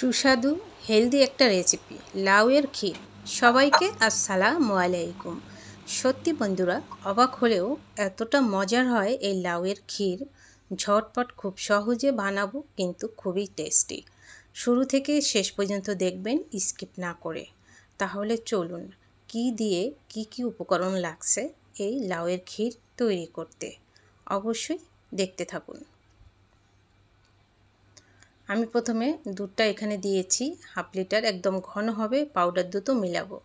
সুস্বাদু হেলদি একটা রেসিপি লাউয়ের ক্ষীর। সবাইকে আসসালামু আলাইকুম। সত্যি বন্ধুরা, অবাক হলেও এতটা মজার হয় এই লাউয়ের ক্ষীর। ঝটপট খুব সহজে বানাবো, কিন্তু খুবই টেস্টি। শুরু থেকে শেষ পর্যন্ত দেখবেন, স্কিপ না করে। তাহলে চলুন, কি দিয়ে কি উপকরণ লাগছে এই লাউয়ের ক্ষীর তৈরি করতে, অবশ্যই দেখতে থাকুন। আমি প্রথমে দুধটা এখানে দিয়েছি হাফ লিটার, একদম ঘন হবে, পাউডার দুধও মিলাবো।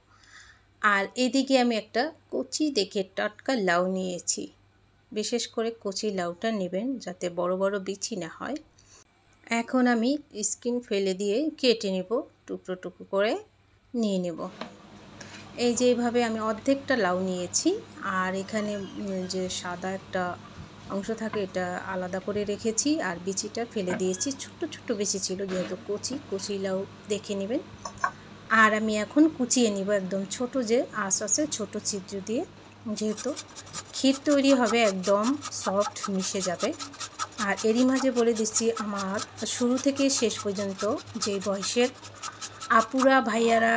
আর এদিকে আমি একটা কচি দেখে টাটকা লাউ নিয়েছি। বিশেষ করে কচি লাউটা নেবেন, যাতে বড় বড় বিচি না হয়। এখন আমি স্কিন ফেলে দিয়ে কেটে নেব, টুকরো টুকরো করে নিয়ে নেব। এই যে এইভাবে আমি অর্ধেকটা লাউ নিয়েছি। আর এখানে যে সাদা একটা অংশ থাকে, এটা আলাদা করে রেখেছি, আর বিচিটা ফেলে দিয়েছি। ছোট্ট ছোট্ট বিচি ছিল, যেহেতু কচি লাউ দেখে নেবেন। আর আমি এখন কুচিয়ে নিব, একদম ছোট যে আঁশ আছে, ছোট ছিদ্র দিয়ে, যেহেতু ক্ষীর তৈরি হবে, একদম সফট মিশে যাবে। আর এরই মাঝে বলে দিচ্ছি, আমার শুরু থেকে শেষ পর্যন্ত যে বয়সের আপুরা, ভাইয়ারা,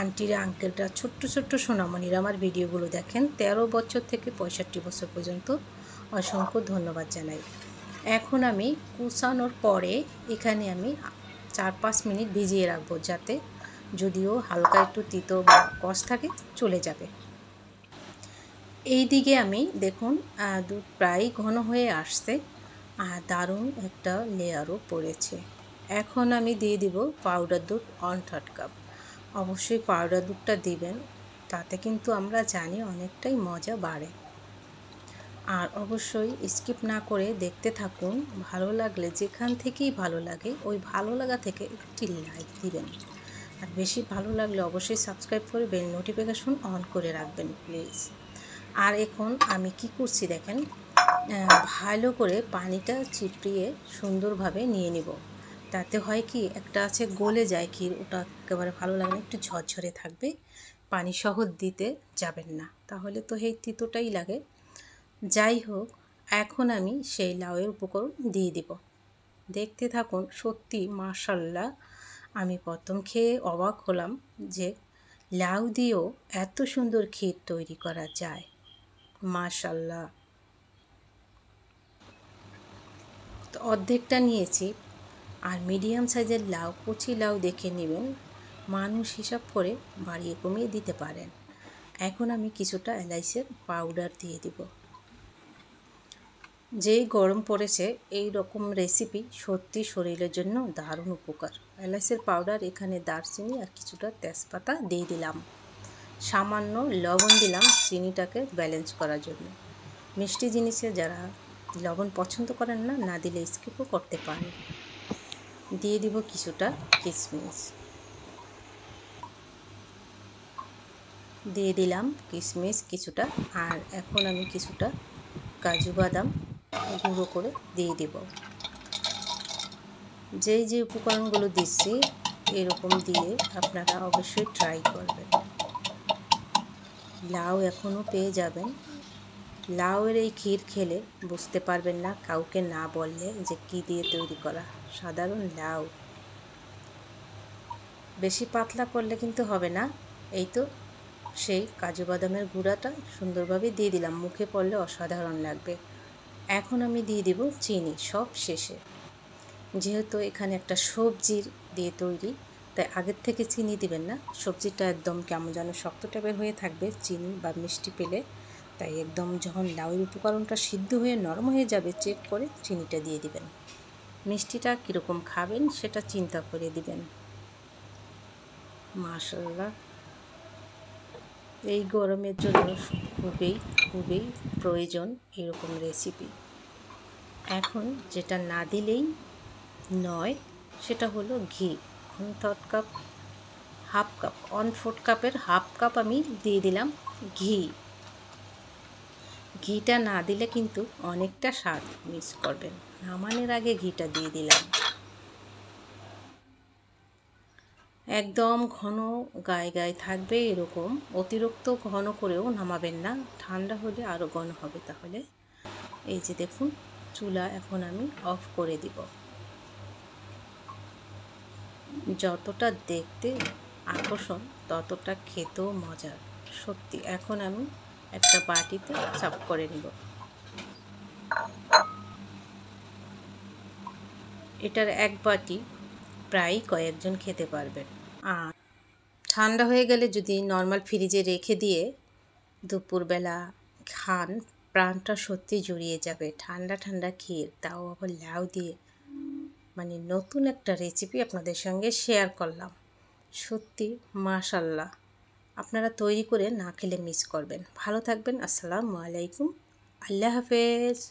আন্টিরা, আঙ্কেলরা, ছোট্ট ছোট্ট সোনামণিরা আমার ভিডিওগুলো দেখেন, 13 বছর থেকে 65 বছর পর্যন্ত, অসংখ্য ধন্যবাদ জানাই। এখন আমি কুচানোর পরে এখানে আমি 4-5 মিনিট ভিজিয়ে রাখবো, যাতে যদিও হালকা একটু তিতো বা কষ থাকে, চলে যাবে। এই দিকে আমি দেখুন, দুধ প্রায় ঘন হয়ে আসছে, আর দারুণ একটা লেয়ারও পড়েছে। এখন আমি দিয়ে দিব পাউডার দুধ 1/3 কাপ। অবশ্যই পাউডার দুধটা দিবেন, তাতে কিন্তু আমরা জানি অনেকটাই মজা বাড়ে। আর অবশ্যই স্কিপ না করে দেখতে থাকুন। ভালো লাগলে, যেখান থেকেই ভালো লাগে, ওই ভালো লাগা থেকে একটি লাইক দিবেন। আর বেশি ভালো লাগলে অবশ্যই সাবস্ক্রাইব করে বেল নোটিফিকেশন অন করে রাখবেন প্লিজ। আর এখন আমি কি করছি দেখেন, ভালো করে পানিটা চিপড়িয়ে সুন্দরভাবে নিয়ে নিব। তাতে হয় কি, একটা আছে গলে যায় ক্ষীর, ওটা একেবারে ভালো লাগে না, একটু ঝরঝরে থাকবে। পানি সহ দিতে যাবেন না, তাহলে তো এই তিতোটাই লাগে। যাই হোক, এখন আমি সেই লাউয়ের উপকরণ দিয়ে দিব। দেখতে থাকুন। সত্যি মাশাআল্লাহ, আমি প্রথম খেয়ে অবাক হলাম যে লাউ দিয়েও এত সুন্দর ক্ষীর তৈরি করা যায়। মাশাআল্লাহ। তো অর্ধেকটা নিয়েছি। আর মিডিয়াম সাইজের লাউ, কচি লাউ দেখে নেবেন, মানুষ হিসাব করে বাড়িয়ে কমিয়ে দিতে পারেন। এখন আমি কিছুটা এলাইচের পাউডার দিয়ে দিব। যেই গরম পড়েছে, এই রকম রেসিপি সত্যি শরীরের জন্য দারুণ উপকার। এলাচের পাউডার, এখানে দারচিনি আর কিছুটা তেজপাতা দিয়ে দিলাম। সামান্য লবণ দিলাম চিনিটাকে ব্যালেন্স করার জন্য। মিষ্টি জিনিসে যারা লবণ পছন্দ করেন না, না দিলে স্কিপও করতে পারেন। দিয়ে দিব কিছুটা কিশমিশ, দিয়ে দিলাম কিশমিশ কিছুটা। আর এখন আমি কিছুটা কাজু বাদাম গুঁড়ো করে দিয়ে দিব। যে উপকরণগুলো দিচ্ছি, এরকম দিয়ে আপনারা অবশ্যই ট্রাই করবেন। লাউ এখনও পেয়ে যাবেন। লাউয়ের এই ক্ষীর খেলে বুঝতে পারবেন না, কাউকে না বললে, যে কি দিয়ে তৈরি করা। সাধারণ লাউ, বেশি পাতলা করলে কিন্তু হবে না। এই তো সেই কাজু বাদামের গুঁড়াটা সুন্দরভাবে দিয়ে দিলাম, মুখে পড়লে অসাধারণ লাগবে। এখন আমি দিয়ে দিব চিনি সব শেষে। যেহেতু এখানে একটা সবজির দিয়ে তৈরি, তাই আগের থেকে চিনি দিবেন না। সবজিটা একদম কেমন যেন শক্ত টাইপের হয়ে থাকবে চিনি বা মিষ্টি পেলে, তাই একদম যখন লাউয়ের উপকরণটা সিদ্ধ হয়ে নরম হয়ে যাবে, চেক করে চিনিটা দিয়ে দিবেন। মিষ্টিটা কীরকম খাবেন সেটা চিন্তা করে দিবেন। মাশাআল্লাহ, এই গরমের জন্য খুবই প্রয়োজন এরকম রেসিপি। এখন যেটা না দিলেই নয়, সেটা হলো ঘি। 1/4 কাপ, ওয়ান ফোর্থ কাপের হাফ কাপ আমি দিয়ে দিলাম ঘি। ঘিটা না দিলে কিন্তু অনেকটা স্বাদ মিস করবেন। নামানোর আগে ঘিটা দিয়ে দিলাম। একদম ঘন গায়ে থাকবে এরকম, অতিরিক্ত ঘন করেও নামাবেন না, ঠান্ডা হলে আরও ঘন হবে। তাহলে এই যে দেখুন, চুলা এখন আমি অফ করে দিব। যতটা দেখতে আকর্ষণ ততটা খেতেও মজার। সত্যি। এখন আমি একটা বাটিতে সার্ভ করে নেব। এটার এক বাটি প্রায় কয়েকজন খেতে পারবেন। আর ঠান্ডা হয়ে গেলে যদি নর্মাল ফ্রিজে রেখে দিয়ে দুপুরবেলা খান, প্রাণটা সত্যি জুড়িয়ে যাবে। ঠান্ডা ঠান্ডা ক্ষীর, তাও আবার লাউ দিয়ে, মানে নতুন একটা রেসিপি আপনাদের সঙ্গে শেয়ার করলাম। সত্যি মাশাল্লাহ। আপনারা তৈরি করে না খেলে মিস করবেন। ভালো থাকবেন। আসসালামু আলাইকুম। আল্লাহ হাফেজ।